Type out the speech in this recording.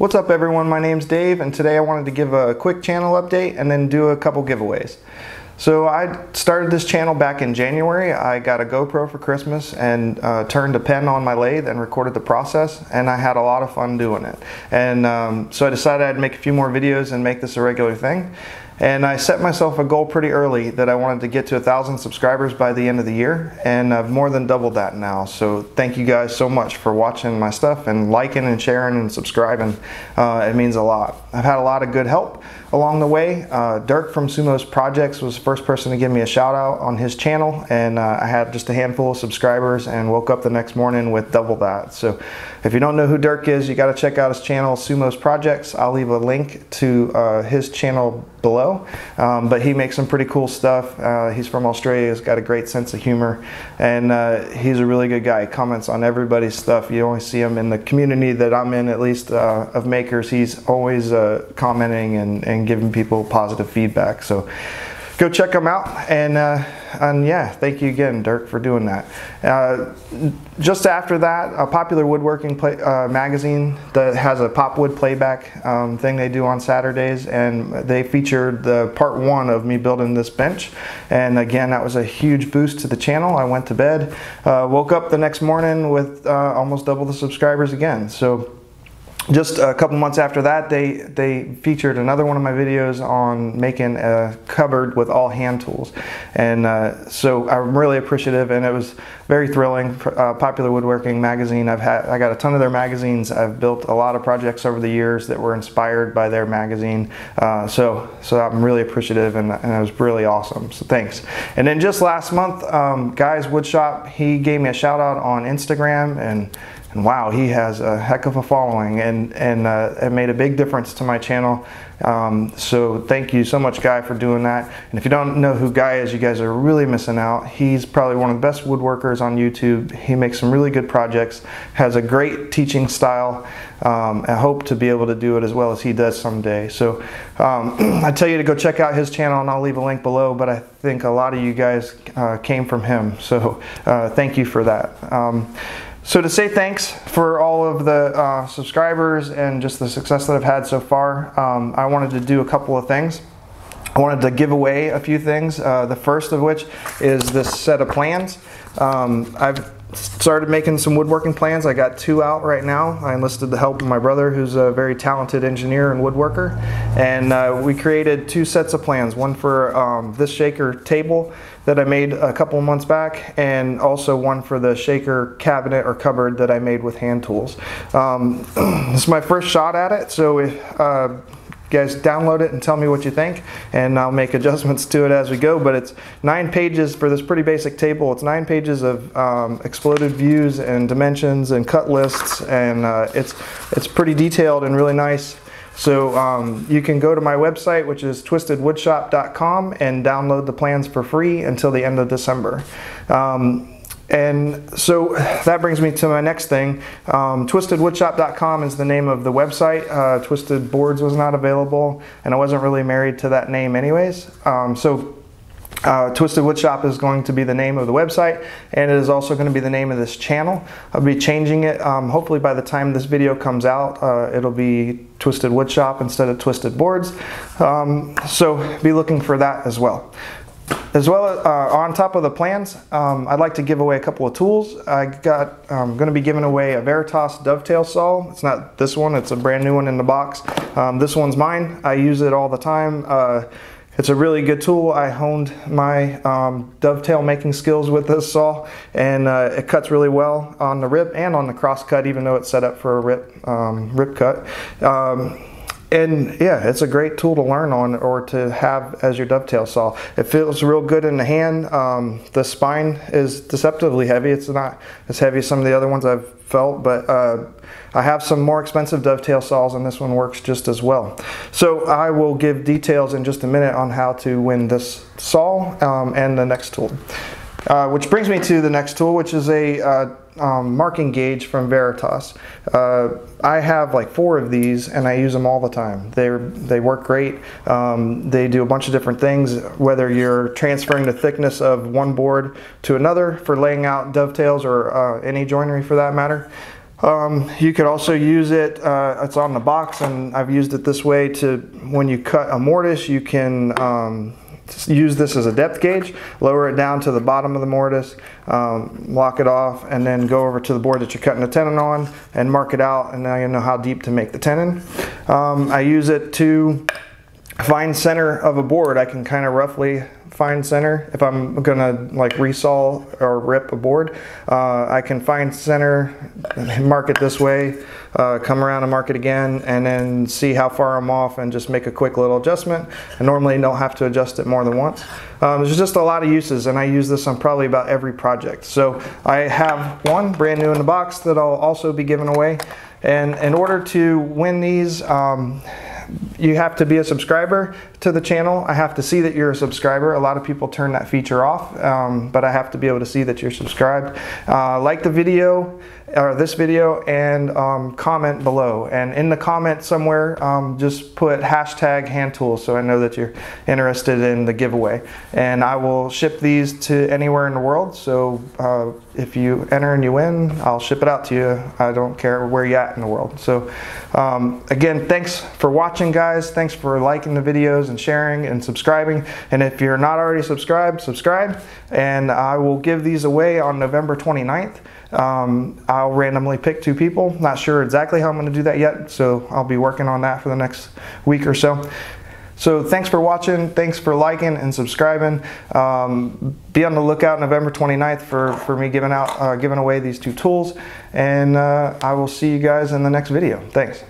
What's up everyone, my name's Dave and today I wanted to give a quick channel update and then do a couple giveaways. So I started this channel back in January. I got a GoPro for Christmas and turned a pen on my lathe and recorded the process, and I had a lot of fun doing it. And so I decided I'd make a few more videos and make this a regular thing. And I set myself a goal pretty early that I wanted to get to 1,000 subscribers by the end of the year, and I've more than doubled that now. So thank you guys so much for watching my stuff and liking and sharing and subscribing. It means a lot. I've had a lot of good help along the way. Dirk from Sumos Projects was the first person to give me a shout out on his channel, and I had just a handful of subscribers and woke up the next morning with double that. So if you don't know who Dirk is, you got to check out his channel, Sumos Projects. I'll leave a link to his channel below, but he makes some pretty cool stuff. He's from Australia, he's got a great sense of humor, and he's a really good guy. He comments on everybody's stuff. You only see him in the community that I'm in, at least, of makers. He's always commenting and giving people positive feedback. So go check him out, and yeah, thank you again, Dirk, for doing that. Just after that, a Popular Woodworking magazine that has a popwood playback thing they do on Saturdays, and they featured the part 1 of me building this bench. And again, that was a huge boost to the channel. I went to bed, woke up the next morning with almost double the subscribers again. So just a couple months after that, they featured another one of my videos on making a cupboard with all hand tools, and so I'm really appreciative, and it was very thrilling. Popular Woodworking magazine, I got a ton of their magazines. I've built a lot of projects over the years that were inspired by their magazine, so I'm really appreciative, and it was really awesome. So thanks. And then just last month, Guy's Woodshop, he gave me a shout out on Instagram, and wow, he has a heck of a following, and it made a big difference to my channel. So thank you so much, Guy, for doing that. And if you don't know who Guy is, you guys are really missing out. He's probably one of the best woodworkers on YouTube. He makes some really good projects, has a great teaching style. I hope to be able to do it as well as he does someday. So I tell you to go check out his channel, and I'll leave a link below, but I think a lot of you guys came from him. So thank you for that. So to say thanks for all of the subscribers and just the success that I've had so far, I wanted to do a couple of things. I wanted to give away a few things, the first of which is this set of plans. I've started making some woodworking plans. I got 2 out right now. I enlisted the help of my brother, who's a very talented engineer and woodworker, and we created 2 sets of plans, one for this shaker table that I made a couple of months back, and also one for the shaker cabinet or cupboard that I made with hand tools. This is my first shot at it, so if you guys download it and tell me what you think, and I'll make adjustments to it as we go. But it's 9 pages for this pretty basic table. It's 9 pages of exploded views and dimensions and cut lists, and it's pretty detailed and really nice. So you can go to my website, which is twistedwoodshop.com, and download the plans for free until the end of December. And so that brings me to my next thing. Twistedwoodshop.com is the name of the website. Twisted Boards was not available, and I wasn't really married to that name anyways. Twisted Woodshop is going to be the name of the website, and it is also going to be the name of this channel. I'll be changing it. Hopefully by the time this video comes out, it'll be Twisted Woodshop instead of Twisted Boards. So be looking for that as well. As well as on top of the plans, I'd like to give away a couple of tools. I'm going to be giving away a Veritas dovetail saw. It's not this one, it's a brand new one in the box. This one's mine. I use it all the time. It's a really good tool. I honed my dovetail making skills with this saw, and it cuts really well on the rip and on the cross cut, even though it's set up for a rip cut. And yeah, it's a great tool to learn on or to have as your dovetail saw. It feels real good in the hand. The spine is deceptively heavy. It's not as heavy as some of the other ones I've felt, but I have some more expensive dovetail saws, and this one works just as well. So I will give details in just a minute on how to win this saw and the next tool. Which brings me to the next tool, which is a marking gauge from Veritas. I have like 4 of these, and I use them all the time. They work great. They do a bunch of different things, whether you're transferring the thickness of one board to another for laying out dovetails or any joinery for that matter. You could also use it, it's on the box, and I've used it this way to, when you cut a mortise, you can use this as a depth gauge, lower it down to the bottom of the mortise, lock it off, and then go over to the board that you're cutting the tenon on and mark it out, and now you know how deep to make the tenon. I use it to find center of a board. I can kind of roughly find center if I'm gonna like resaw or rip a board. I can find center, mark it this way, come around and mark it again, and then see how far I'm off and just make a quick little adjustment. I normally don't have to adjust it more than once. There's just a lot of uses, and I use this on probably about every project. So I have one brand new in the box that I'll also be giving away. And in order to win these, you have to be a subscriber to the channel. I have to see that you're a subscriber. A lot of people turn that feature off, but I have to be able to see that you're subscribed. Like the video, or this video, and comment below. And in the comment somewhere, just put hashtag hand tools so I know that you're interested in the giveaway. And I will ship these to anywhere in the world. So if you enter and you win, I'll ship it out to you. I don't care where you're at in the world. So again, thanks for watching, guys. Thanks for liking the videos and sharing and subscribing. And if you're not already subscribed, subscribe. And I will give these away on November 29th. I'll randomly pick 2 people. Not sure exactly how I'm going to do that yet, so I'll be working on that for the next week or so. So thanks for watching, thanks for liking and subscribing. Be on the lookout November 29th for me giving away these 2 tools, and I will see you guys in the next video. Thanks.